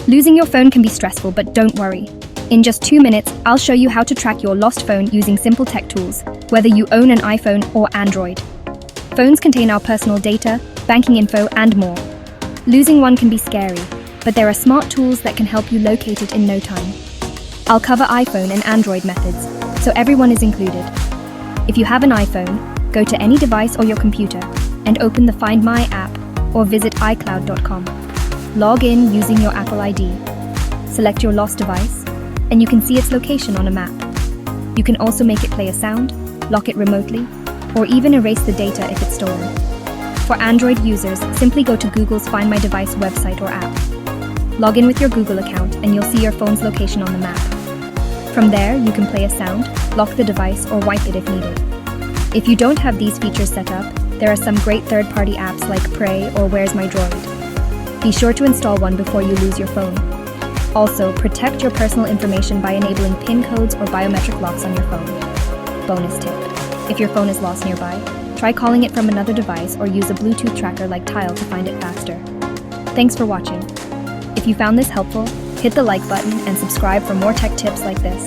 Losing your phone can be stressful, but don't worry. In just 2 minutes, I'll show you how to track your lost phone using simple tech tools, whether you own an iPhone or Android. Phones contain our personal data, banking info, and more. Losing one can be scary, but there are smart tools that can help you locate it in no time. I'll cover iPhone and Android methods, so everyone is included. If you have an iPhone, go to any device or your computer and open the Find My app or visit iCloud.com. Log in using your Apple ID. Select your lost device, and you can see its location on a map. You can also make it play a sound, lock it remotely, or even erase the data if it's stolen. For Android users, simply go to Google's Find My Device website or app. Log in with your Google account and you'll see your phone's location on the map. From there, you can play a sound, lock the device, or wipe it if needed. If you don't have these features set up, there are some great third-party apps like Pray or Where's My Droid. Be sure to install one before you lose your phone. Also, protect your personal information by enabling PIN codes or biometric locks on your phone. Bonus tip: if your phone is lost nearby, try calling it from another device or use a Bluetooth tracker like Tile to find it faster. Thanks for watching. If you found this helpful, hit the like button and subscribe for more tech tips like this.